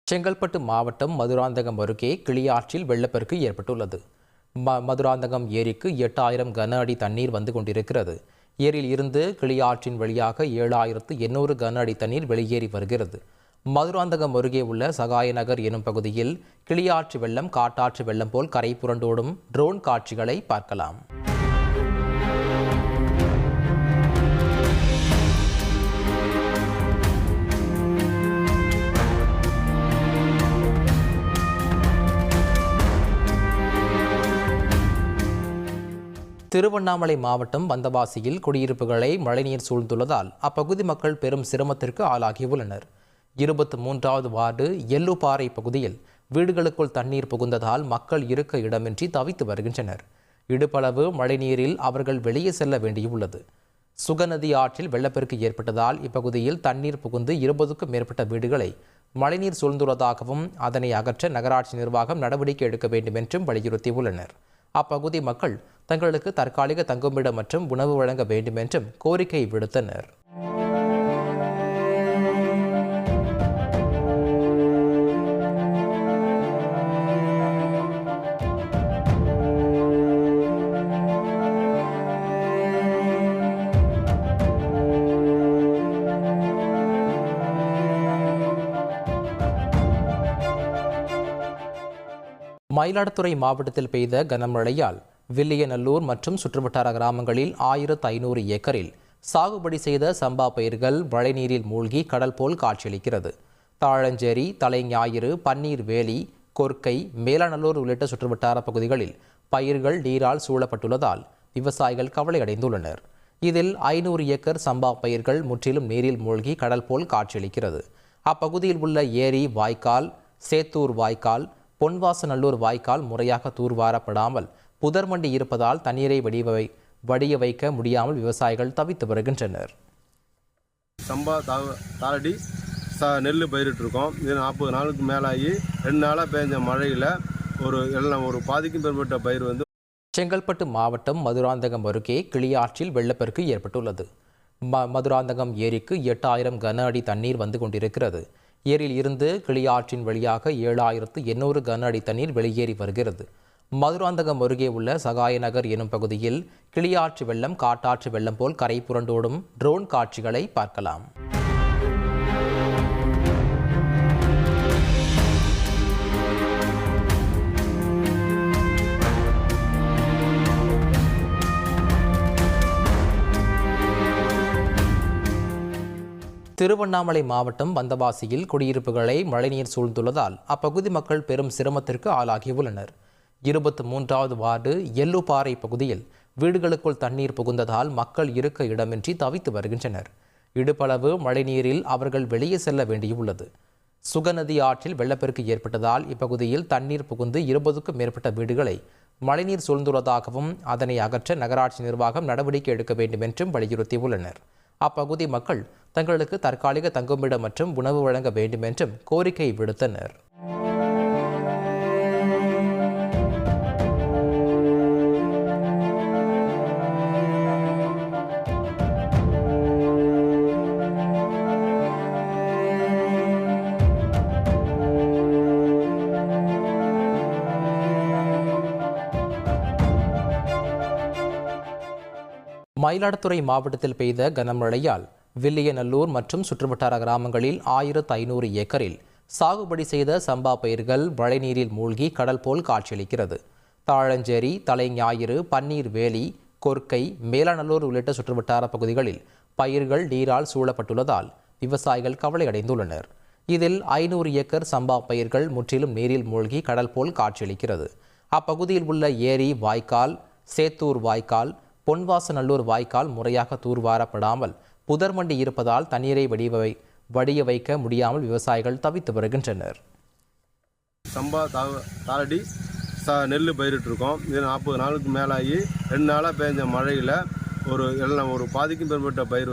செங்கல்பட்டு மாவட்டம் மதுராந்தகம் அருகே கிளியாற்றில் வெள்ளப்பெருக்கு ஏற்பட்டுள்ளது. மதுராந்தகம் ஏரிக்கு 8000 கன அடி தண்ணீர் வந்து கொண்டிருக்கிறது. ஏரியில் இருந்து கிளியாற்றின் வழியாக 7800 கன அடி தண்ணீர் வெளியேறி வருகிறது. மதுராந்தகம் அருகே உள்ள சகாயநகர் எனும் பகுதியில் கிளியாற்று வெள்ளம் காட்டாற்று வெள்ளம் போல் கரை புரண்டோடும் ட்ரோன் காட்சிகளை பார்க்கலாம். திருவண்ணாமலை மாவட்டம் வந்தவாசியில் குடியிருப்புகளை மழைநீர் சூழ்ந்துள்ளதால் அப்பகுதி மக்கள் பெரும் சிரமத்திற்கு ஆளாகியுள்ளனர். 23வது வார்டு எல்லுப்பாறை பகுதியில் வீடுகளுக்குள் தண்ணீர் புகுந்ததால் மக்கள் இருக்க இடமின்றி தவித்து வருகின்றனர். இடுப்பளவு மழைநீரில் அவர்கள் வெளியே செல்ல வேண்டியுள்ளது. சுகநதி ஆற்றில் வெள்ளப்பெருக்கு ஏற்பட்டதால் இப்பகுதியில் தண்ணீர் புகுந்து 20க்கும் மேற்பட்ட வீடுகளை மழைநீர் சூழ்ந்துள்ளதாகவும் அதனை அகற்ற நகராட்சி நிர்வாகம் நடவடிக்கை எடுக்க வேண்டும் என்றும் வலியுறுத்தியுள்ளனர். அப்பகுதி மக்கள் தங்களுக்கு தற்காலிக தங்குமிடம் மற்றும் உணவு வழங்க வேண்டும் என்றும் கோரிக்கை விடுத்தனர். மயிலாடுதுறை மாவட்டத்தில் பெய்த கனமழையால் வில்லியநல்லூர் மற்றும் சுற்றுவட்டார கிராமங்களில் 1500 ஏக்கரில் சாகுபடி செய்த சம்பா பயிர்கள் மழைநீரில் மூழ்கி கடல் போல் காட்சியளிக்கிறது. தாழஞ்சேரி, தலைஞாயிறு, பன்னீர் வேலி, கொர்க்கை, மேலாநல்லூர் உள்ளிட்ட சுற்றுவட்டார பகுதிகளில் பயிர்கள் நீரால் சூழப்பட்டுள்ளதால் விவசாயிகள் கவலையடைந்துள்ளனர். இதில் 500 ஏக்கர் சம்பா பயிர்கள் முற்றிலும் நீரில் மூழ்கி கடல் போல் காட்சியளிக்கிறது. அப்பகுதியில் உள்ள ஏரி, வாய்க்கால், சேத்தூர் வாய்க்கால், பொன்வாசநல்லூர் வாய்க்கால் முறையாக தூர்வாரப்படாமல் புதர்மண்டி இருப்பதால் தண்ணீரை வடிய வைக்க முடியாமல் விவசாயிகள் தவித்து வருகின்றனர். சம்பா தாளடி நெல் பயிரிட்டு இருக்கோம். இது 40 நாளுக்கு மேலாகி 2 நாளாக பெஞ்ச மழையில் ஒரு பாதிக்கும் மேற்பட்ட பயிர் செங்கல்பட்டு மாவட்டம் மதுராந்தகம் அருகே கிளியாற்றில் வெள்ளப்பெருக்கு ஏற்பட்டுள்ளது. மதுராந்தகம் ஏரிக்கு 8000 கன அடி தண்ணீர் வந்து கொண்டிருக்கிறது. ஏரியில் இருந்து கிளியாற்றின் வழியாக 7800 கன அடி தண்ணீர் வெளியேறி வருகிறது. மதுராந்தகம் அருகே உள்ள சகாயநகர் எனும் பகுதியில் கிளியாற்று வெள்ளம் காட்டாற்று வெள்ளம் போல் கரை புரண்டோடும் ட்ரோன் காட்சிகளை பார்க்கலாம். திருவண்ணாமலை மாவட்டம் வந்தவாசியில் குடியிருப்புகளை மழைநீர் சூழ்ந்துள்ளதால் அப்பகுதி மக்கள் பெரும் சிரமத்திற்கு ஆளாகியுள்ளனர். 23வது வார்டு எல்லுப்பாறை பகுதியில் வீடுகளுக்குள் தண்ணீர் புகுந்ததால் மக்கள் இருக்க இடமின்றி தவித்து வருகின்றனர். இடுப்பளவு மழைநீரில் அவர்கள் வெளியே செல்ல வேண்டியுள்ளது. சுகநதி ஆற்றில் வெள்ளப்பெருக்கு ஏற்பட்டதால் இப்பகுதியில் தண்ணீர் புகுந்து 20க்கும் மேற்பட்ட வீடுகளை மழைநீர் சூழ்ந்துள்ளதாகவும் அதனை அகற்ற நகராட்சி நிர்வாகம் நடவடிக்கை எடுக்க வேண்டும் என்றும் வலியுறுத்தியுள்ளனர். அப்பகுதி மக்கள் தங்களுக்கு தற்காலிக தங்குமிடம் மற்றும் உணவு வழங்க வேண்டும் என்றும் கோரிக்கை விடுத்தனர். மயிலாடுதுறை மாவட்டத்தில் பெய்த கனமழையால் வில்லியநல்லூர் மற்றும் சுற்றுவட்டார கிராமங்களில் 1500 ஏக்கரில் சாகுபடி செய்த சம்பா பயிர்கள் மழைநீரில் மூழ்கி கடல் போல் காட்சியளிக்கிறது. தாழஞ்சேரி, தலைஞாயிறு, பன்னீர் வேலி, கொர்க்கை, மேலாநல்லூர் உள்ளிட்ட சுற்றுவட்டார பகுதிகளில் பயிர்கள் நீரால் சூழப்பட்டுள்ளதால் விவசாயிகள் கவலையடைந்துள்ளனர். இதில் 500 ஏக்கர் சம்பா பயிர்கள் முற்றிலும் நீரில் மூழ்கி கடல் போல் காட்சியளிக்கிறது. அப்பகுதியில் உள்ள ஏரி, வாய்க்கால், சேத்தூர் வாய்க்கால், பொன்வாசநல்லூர் வாய்க்கால் முறையாக தூர்வாரப்படாமல் புதர்மண்டி இருப்பதால் தண்ணீரை வடிய வைக்க முடியாமல் விவசாயிகள் தவித்து வருகின்றனர். சம்பா தாளடி நெல் பயிரிட்டு இருக்கோம். இது 40 நாளுக்கு மேலாகி 2 நாளாக பெஞ்ச மழையில் ஒரு பாதிக்கும் மேற்பட்ட பயிர்